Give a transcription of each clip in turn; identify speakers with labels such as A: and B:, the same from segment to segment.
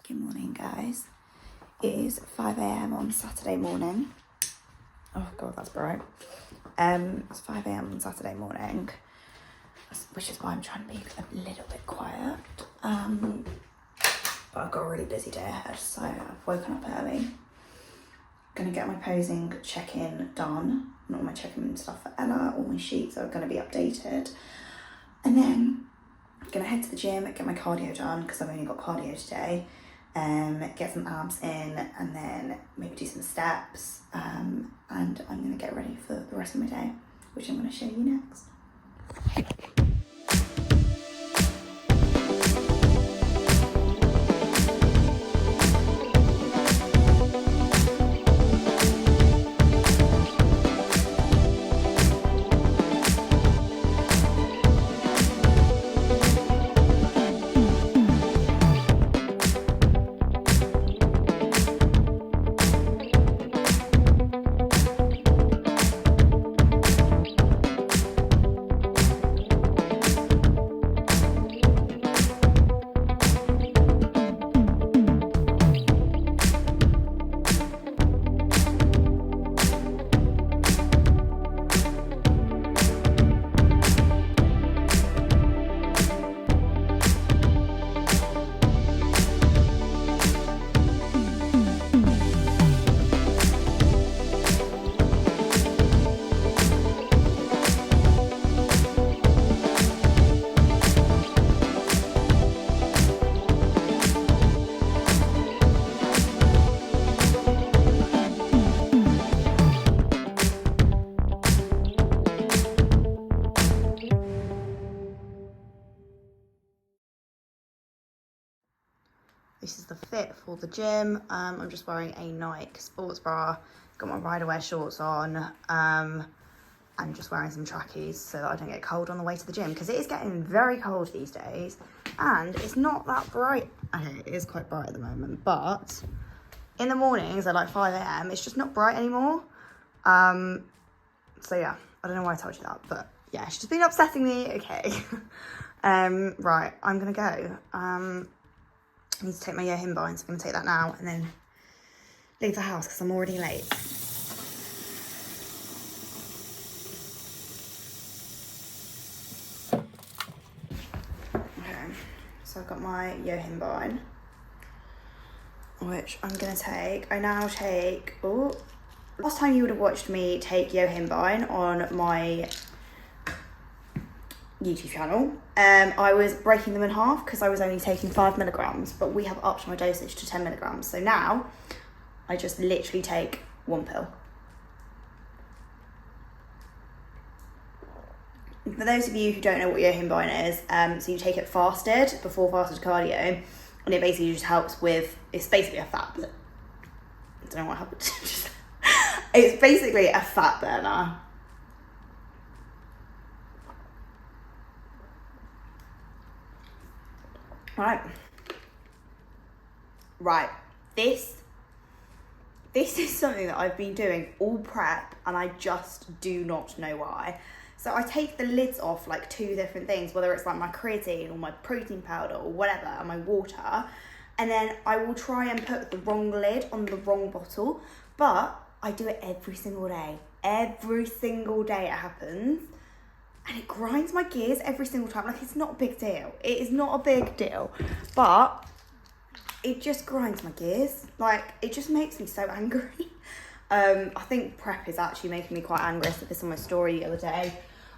A: Good morning, guys. It is 5 a.m. on Saturday morning. Oh god, that's bright. It's 5 a.m. on Saturday morning, which is why I'm trying to be a little bit quiet. But I've got a really busy day ahead, so I've woken up early. Gonna get my posing check-in done, and all my check-in stuff for Ella. All my sheets are gonna be updated, and then I'm gonna head to the gym, get my cardio done because I've only got cardio today. Get some abs in, and then maybe do some steps, and I'm gonna get ready for the rest of my day, which I'm gonna show you next. This is the fit for the gym. I'm just wearing a Nike sports bra, got my rider shorts on. I'm just wearing some trackies so that I don't get cold on the way to the gym, because it is getting very cold these days and it's not that bright. Okay, it is quite bright at the moment, but in the mornings at like 5 a.m. it's just not bright anymore. So yeah, I don't know why I told you that, but yeah, it's just been upsetting me. Okay. Right, I'm gonna go. I need to take my Yohin bind, so I'm going to take that now and then leave the house because I'm already late. Okay, so I've got my Yohin bind, which I'm going to take. I now take, last time you would have watched me take Yohin bind on my YouTube channel, I was breaking them in half because I was only taking 5 milligrams, but we have upped my dosage to 10 milligrams. So now I just literally take 1 pill. For those of you who don't know what Yohin bind is, so you take it fasted, before fasted cardio, and it basically just helps with, it's basically a fat, I don't know what happened. It's basically a fat burner. Right, this is something that I've been doing all prep and I just do not know why. So I take the lids off like 2 different things, whether it's like my creatine or my protein powder or whatever, and my water, and then I will try and put the wrong lid on the wrong bottle, but I do it every single day. Every single day it happens. And it grinds my gears every single time. Like, it's not a big deal. It is not a big deal. But it just grinds my gears. Like, it just makes me so angry. I think prep is actually making me quite angry. I said this on my story the other day.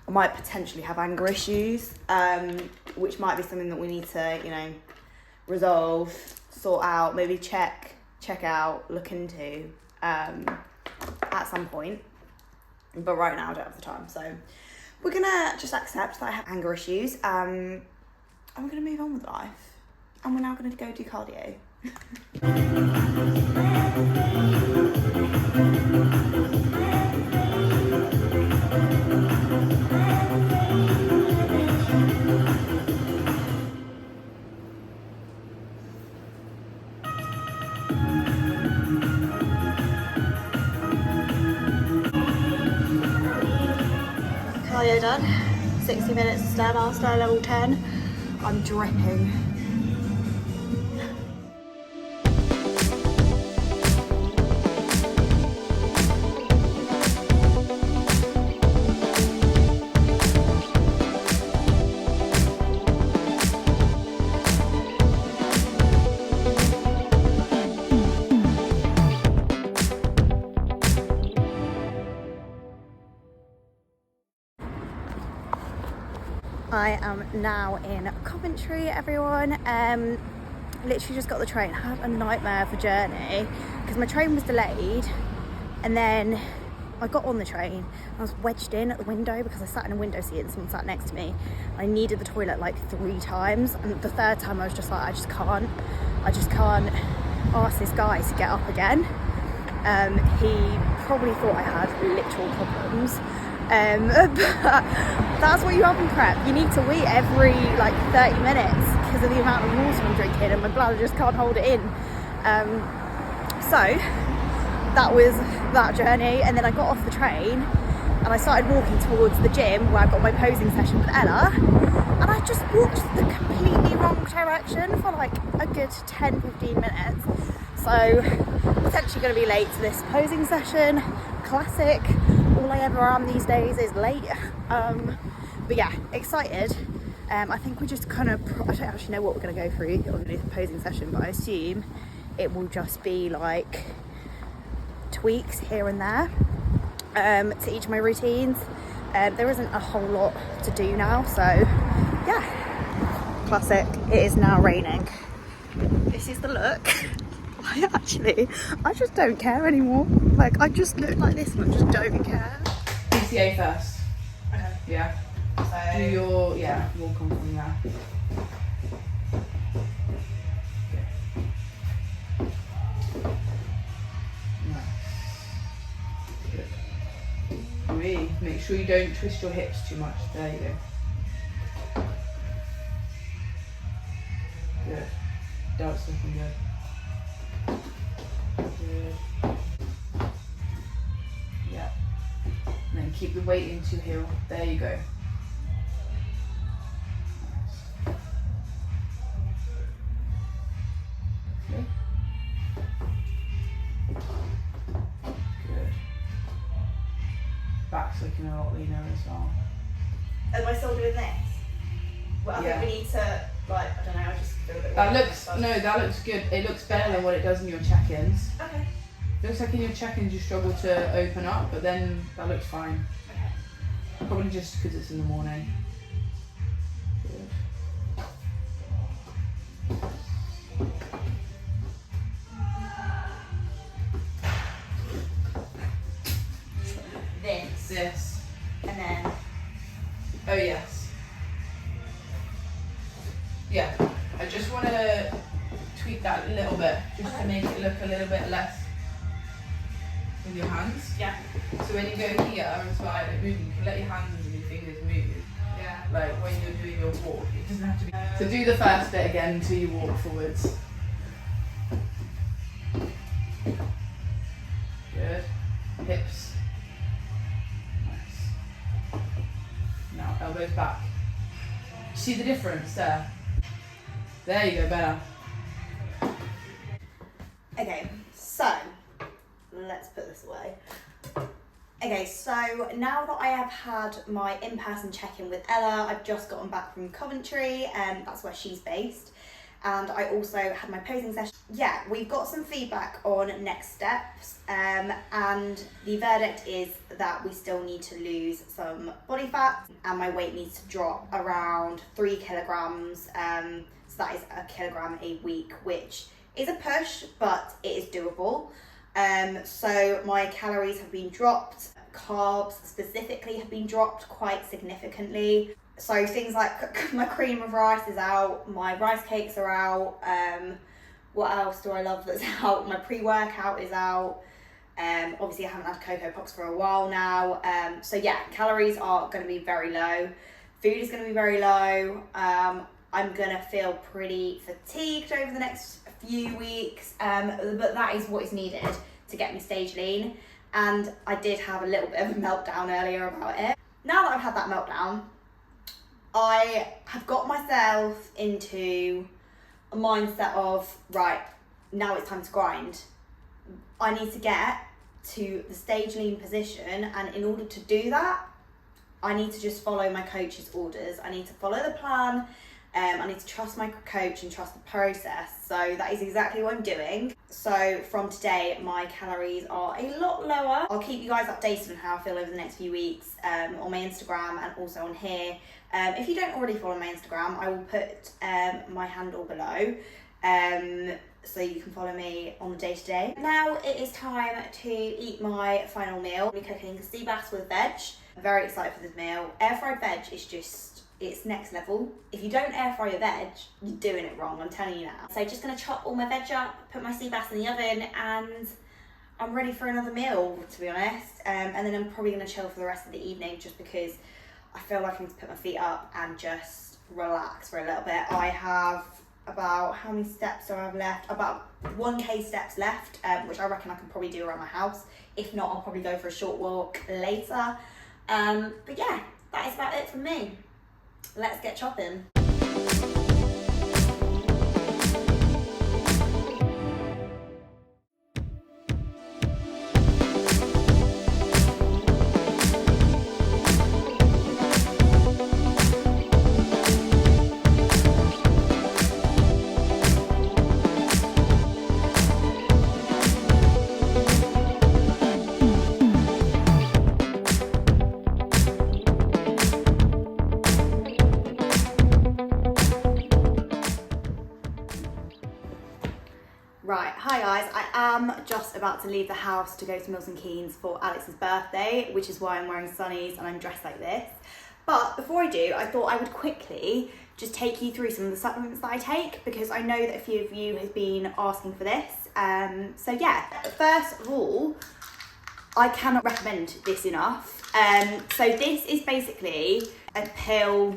A: I might potentially have anger issues, which might be something that we need to, you know, resolve, sort out, maybe check out, look into at some point. But right now I don't have the time, so we're gonna just accept that I have anger issues, and we're gonna move on with life. And we're now gonna go do cardio. Cardio done. 60 minutes of Stairmaster level 10. I'm dripping. I am now in Coventry, everyone. Literally just got the train. I had a nightmare of a journey because my train was delayed, and then I got on the train. I was wedged in at the window because I sat in a window seat and someone sat next to me. I needed the toilet like 3 times, and the 3rd time I was just like, I just can't ask this guy to get up again. He probably thought I had literal problems. But that's what you have in prep. You need to wee every like 30 minutes because of the amount of water I'm drinking, and my bladder just can't hold it in. So that was that journey, and then I got off the train and I started walking towards the gym where I've got my posing session with Ella, and I just walked the completely wrong direction for like a good 10-15 minutes. So potentially going to be late to this posing session. Classic. All I ever am these days is late. But yeah, excited. I think we just kind of, I don't actually know what we're going to go through on the posing session, but I assume it will just be like tweaks here and there to each of my routines. There isn't a whole lot to do now, so yeah. Classic. It is now raining. This is the look. I just don't care anymore. Like, I just look like this and I just don't care.
B: PCA first.
A: Okay.
B: Yeah.
A: So
B: Do your, walk on from there. Good. Really, make sure you don't twist your hips too much. There you go. Good. That's looking good. Good. Yeah. And then keep the weight into your heel. There you go. Nice. Okay. Good. Back's looking a lot leaner as well.
A: am I still doing this? Well, I
B: Yeah.
A: think we need to, like, I don't know, I just feel a bit
B: That
A: weird
B: looks,
A: about
B: no, that looks good. It looks better than what it does in your check-ins.
A: Okay.
B: Looks like in your check-ins you struggle to open up, but then that looks fine.
A: Okay.
B: Probably just because it's in the morning. Good. This.
A: And then,
B: Oh yes. Yeah. I just want to tweak that a little bit, just to make it look a little bit less with your hands.
A: yeah.
B: So when you go here as well, like moving, you can let your hands and your fingers move.
A: Yeah.
B: Like when you're doing your walk, it doesn't have to be. So do the first bit again until you walk forwards. Good. Hips. Nice. Now elbows back. See the difference there? There you go, better.
A: Okay, so let's put this away. Okay, so now that I have had my in-person check-in with Ella, I've just gotten back from Coventry, and that's where she's based. And I also had my posing session. Yeah, we've got some feedback on next steps, and the verdict is that we still need to lose some body fat, and my weight needs to drop around 3 kilograms. So that is 1 kilogram a week, which is a push, but it is doable. So my calories have been dropped, carbs specifically have been dropped quite significantly. So things like my cream of rice is out, my rice cakes are out, what else do I love that's out? My pre-workout is out. Obviously I haven't had Cocoa Pops for a while now. So yeah, calories are going to be very low. Food is going to be very low. I'm going to feel pretty fatigued over the next few weeks, but that is what is needed to get me stage lean. And I did have a little bit of a meltdown earlier about it. Now that I've had that meltdown, I have got myself into a mindset of, right, now it's time to grind. I need to get to the stage lean position, and in order to do that, I need to just follow my coach's orders. I need to follow the plan. I need to trust my coach and trust the process. So that is exactly what I'm doing. So from today, my calories are a lot lower. I'll keep you guys updated on how I feel over the next few weeks on my Instagram and also on here. If you don't already follow my Instagram, I will put my handle below so you can follow me on the day-to-day. Now it is time to eat my final meal. I'm cooking sea bass with veg. I'm very excited for this meal. Air fried veg is just, it's next level. If you don't air fry your veg, you're doing it wrong, I'm telling you now. So just gonna chop all my veg up, put my sea bass in the oven, and I'm ready for another meal, to be honest. And then I'm probably gonna chill for the rest of the evening just because I feel like I need to put my feet up and just relax for a little bit. I have about, how many steps do I have left? About 1k steps left, which I reckon I can probably do around my house. If not, I'll probably go for a short walk later. But yeah, that is about it from me. Let's get chopping. Right, hi guys, I am just about to leave the house to go to Milton Keynes for Alex's birthday, which is why I'm wearing sunnies and I'm dressed like this. But before I do, I thought I would quickly just take you through some of the supplements that I take, because I know that a few of you have been asking for this. So yeah, first of all, I cannot recommend this enough. So this is basically a pill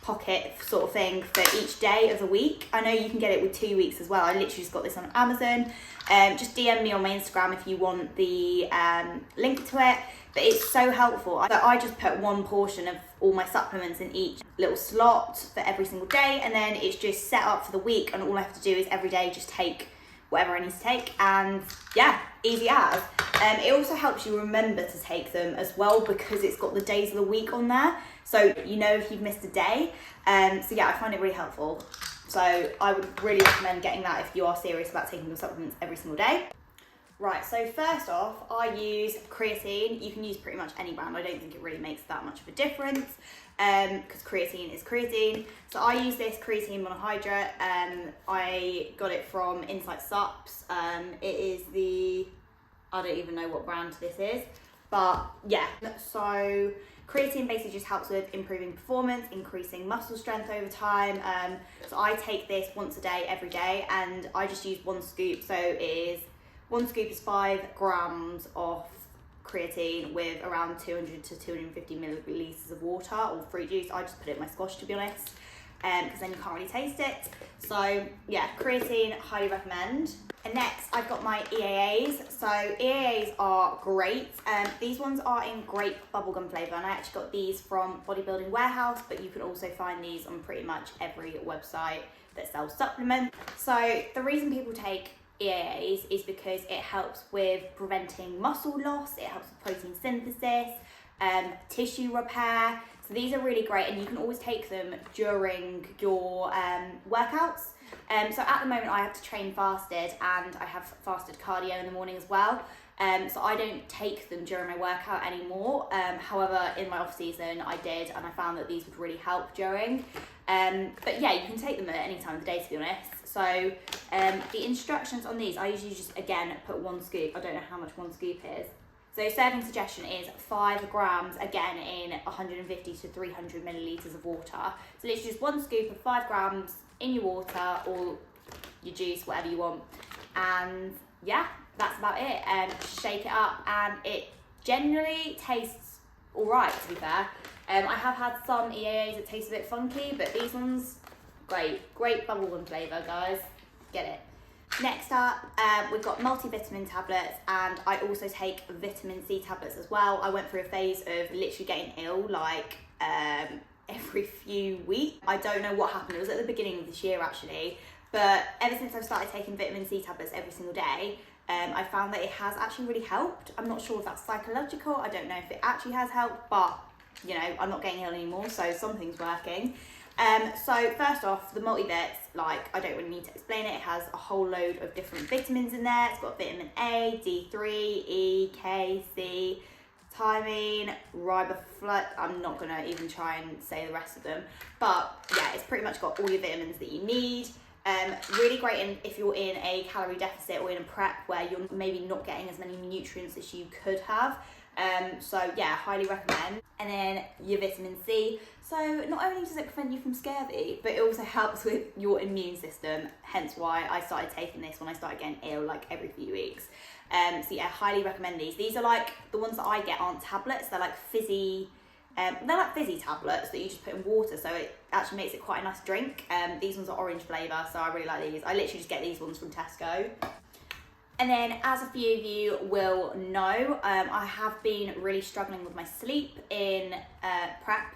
A: pocket sort of thing for each day of the week. I know you can get it with 2 weeks as well. I literally just got this on Amazon. Just DM me on my Instagram if you want the link to it. But it's so helpful. So I just put one portion of all my supplements in each little slot for every single day, and then it's just set up for the week, and all I have to do is every day just take whatever I need to take, and yeah, easy as. It also helps you remember to take them as well, because it's got the days of the week on there, so you know if you've missed a day. So yeah, I find it really helpful. So I would really recommend getting that if you are serious about taking your supplements every single day. Right, so first off, I use creatine. You can use pretty much any brand. I don't think it really makes that much of a difference, because creatine is creatine. So I use this creatine monohydrate. I got it from Insight Supps. It is the, I don't even know what brand this is, but yeah. So creatine basically just helps with improving performance, increasing muscle strength over time. So I take this once a day, every day, and I just use one scoop. So it is, one scoop is 5 grams of creatine with around 200 to 250 millilitres of water or fruit juice. I just put it in my squash, to be honest, because then you can't really taste it. So yeah, creatine, highly recommend. And next, I've got my EAAs. So EAAs are great. These ones are in grape bubblegum flavour, and I actually got these from Bodybuilding Warehouse, but you can also find these on pretty much every website that sells supplements. So the reason people take EAAs is because it helps with preventing muscle loss, it helps with protein synthesis, tissue repair. So these are really great, and you can always take them during your workouts. So at the moment I have to train fasted, and I have fasted cardio in the morning as well. So I don't take them during my workout anymore. However, in my off season I did, and I found that these would really help during. But yeah, you can take them at any time of the day, to be honest. So the instructions on these, I usually just, again, put one scoop. I don't know how much one scoop is. So serving suggestion is 5 grams, again, in 150 to 300 millilitres of water. So it's just one scoop of 5 grams in your water or your juice, whatever you want. And yeah, that's about it. Shake it up, and it generally tastes all right, to be fair. I have had some EAAs that taste a bit funky, but these ones, great bubblegum flavour, guys. Get it. Next up, we've got multivitamin tablets, and I also take vitamin C tablets as well. I went through a phase of literally getting ill, like every few weeks. I don't know what happened. It was at the beginning of this year, actually. But ever since I've started taking vitamin C tablets every single day, I found that it has actually really helped. I'm not sure if that's psychological. I don't know if it actually has helped, but you know, I'm not getting ill anymore, so something's working. So first off, the multivits, like, I don't really need to explain it. It has a whole load of different vitamins in there. It's got vitamin A, D3, E, K, C, thiamine, riboflavin. I'm not gonna even try and say the rest of them, but yeah, it's pretty much got all your vitamins that you need. Really great if you're in a calorie deficit or in a prep where you're maybe not getting as many nutrients as you could have. So yeah, highly recommend. And then your vitamin C. So not only does it prevent you from scurvy, but it also helps with your immune system. Hence why I started taking this when I started getting ill, like every few weeks. So yeah, highly recommend these. These are like, the ones that I get aren't tablets, they're like fizzy, tablets that you just put in water, so it actually makes it quite a nice drink. These ones are orange flavour, so I really like these. I literally just get these ones from Tesco. And then, as a few of you will know, I have been really struggling with my sleep in prep,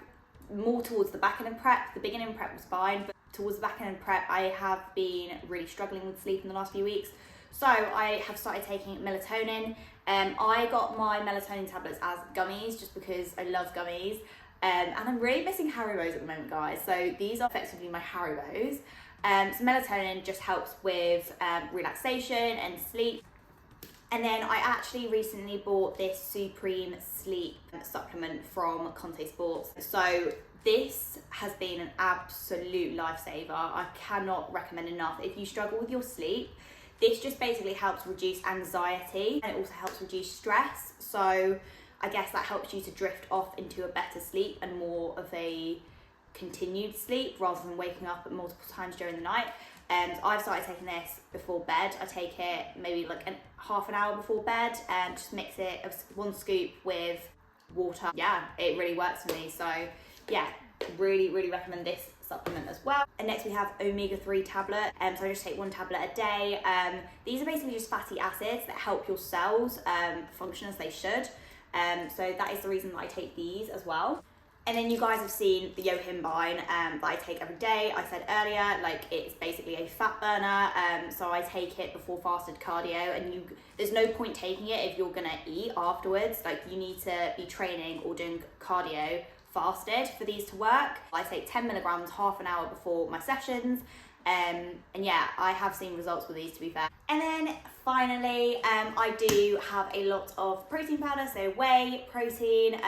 A: more towards the back end of prep. The beginning of prep was fine, but towards the back end of prep, I have been really struggling with sleep in the last few weeks. So I have started taking melatonin. I got my melatonin tablets as gummies just because I love gummies. And I'm really missing Haribos at the moment, guys. So these are effectively my Haribos. So melatonin just helps with relaxation and sleep. And then I actually recently bought this Supreme Sleep supplement from Conte Sports. So this has been an absolute lifesaver. I cannot recommend enough. If you struggle with your sleep, this just basically helps reduce anxiety, and it also helps reduce stress. So I guess that helps you to drift off into a better sleep and more of a continued sleep rather than waking up at multiple times during the night. And I've started taking this before bed. I take it maybe like half an hour before bed and just mix it, one scoop with water. Yeah, it really works for me. So yeah, really, really recommend this supplement as well. And next we have omega-3 tablet. So I just take one tablet a day. These are basically just fatty acids that help your cells function as they should. So that is the reason that I take these as well. And then you guys have seen the yohimbine that I take every day. I said earlier, like, it's basically a fat burner. So I take it before fasted cardio, and there's no point taking it if you're gonna eat afterwards. Like, you need to be training or doing cardio fasted for these to work. I take 10 milligrams half an hour before my sessions. And yeah, I have seen results with these, to be fair. And then finally, I do have a lot of protein powder, so whey protein.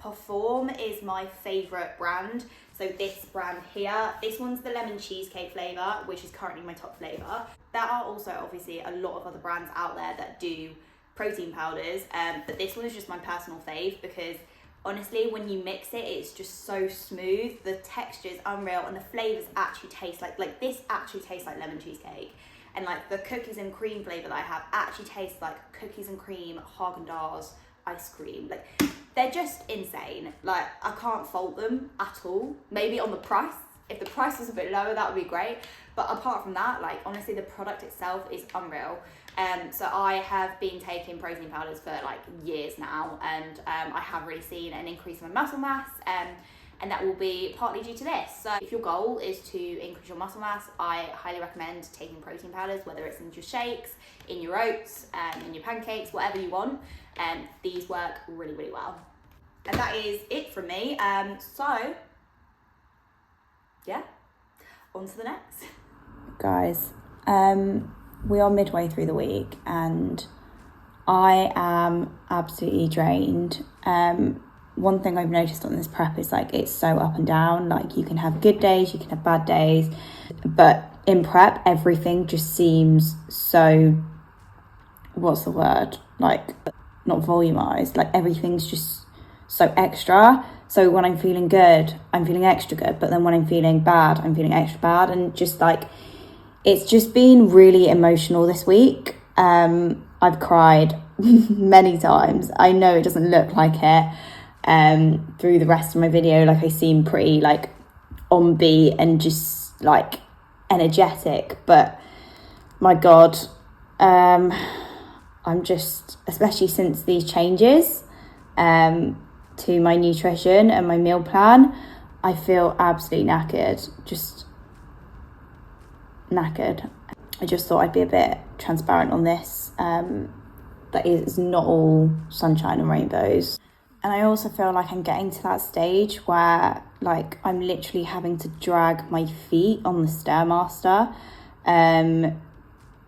A: Perform is my favourite brand. So this brand here, this one's the lemon cheesecake flavour, which is currently my top flavour. There are also obviously a lot of other brands out there that do protein powders, but this one is just my personal fave because honestly, when you mix it, it's just so smooth. The texture is unreal, and the flavors actually taste like this actually tastes like lemon cheesecake. And like the cookies and cream flavor that I have actually tastes like cookies and cream, Haagen-Dazs ice cream. Like, they're just insane. Like, I can't fault them at all. Maybe on the price. If the price was a bit lower, that would be great. But apart from that, like, honestly, the product itself is unreal. So I have been taking protein powders for like years now, and I have really seen an increase in my muscle mass, and that will be partly due to this. So if your goal is to increase your muscle mass, I highly recommend taking protein powders, whether it's in your shakes, in your oats, in your pancakes, whatever you want. These work really, really well. And that is it from me. So yeah, on to the next. Guys, we are midway through the week and I am absolutely drained. One thing I've noticed on this prep is like it's so up and down. Like, you can have good days, you can have bad days, but in prep everything just seems so, what's the word, like, not volumized, like everything's just so extra. So when I'm feeling good, I'm feeling extra good, but then when I'm feeling bad, I'm feeling extra bad. And just like, it's just been really emotional this week. I've cried many times. I know it doesn't look like it through the rest of my video. Like, I seem pretty like on beat and just like energetic, but my God, I'm just, especially since these changes to my nutrition and my meal plan, I feel absolutely knackered, just knackered. I just thought I'd be a bit transparent on this. That is not all sunshine and rainbows. And I also feel like I'm getting to that stage where like I'm literally having to drag my feet on the Stairmaster.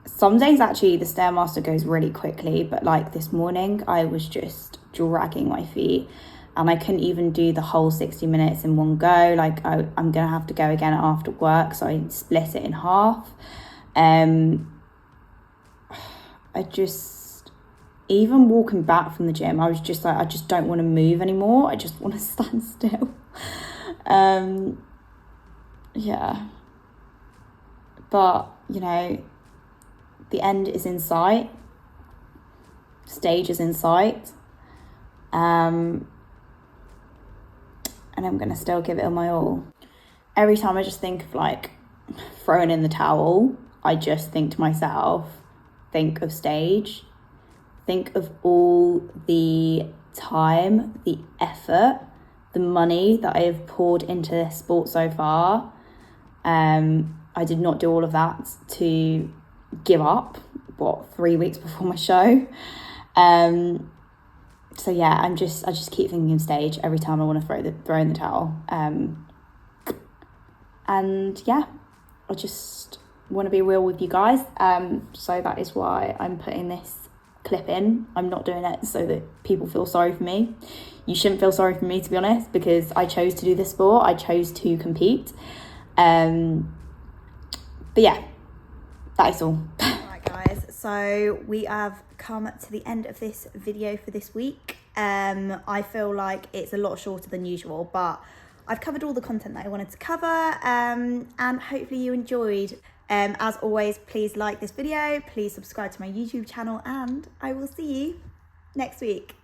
A: Some days actually the Stairmaster goes really quickly, but like this morning I was just dragging my feet and I couldn't even do the whole 60 minutes in one go. Like I'm gonna have to go again after work, so I split it in half. I just, even walking back from the gym, I was just like, I just don't want to move anymore. I just want to stand still. Yeah. But, you know, the end is in sight. Stage is in sight. And I'm going to still give it my all. Every time I just think of like throwing in the towel, I just think to myself, think of stage, think of all the time, the effort, the money that I have poured into this sport so far. I did not do all of that to give up, 3 weeks before my show. So yeah, I just keep thinking of stage every time I want to throw in the towel. And yeah, I just want to be real with you guys. So that is why I'm putting this clip in. I'm not doing it so that people feel sorry for me. You shouldn't feel sorry for me, to be honest, because I chose to do this sport. I chose to compete. But yeah, that is all. Alright guys, so we have come to the end of this video for this week. I feel like it's a lot shorter than usual, but I've covered all the content that I wanted to cover, and hopefully you enjoyed. As always, please like this video, please subscribe to my YouTube channel, and I will see you next week.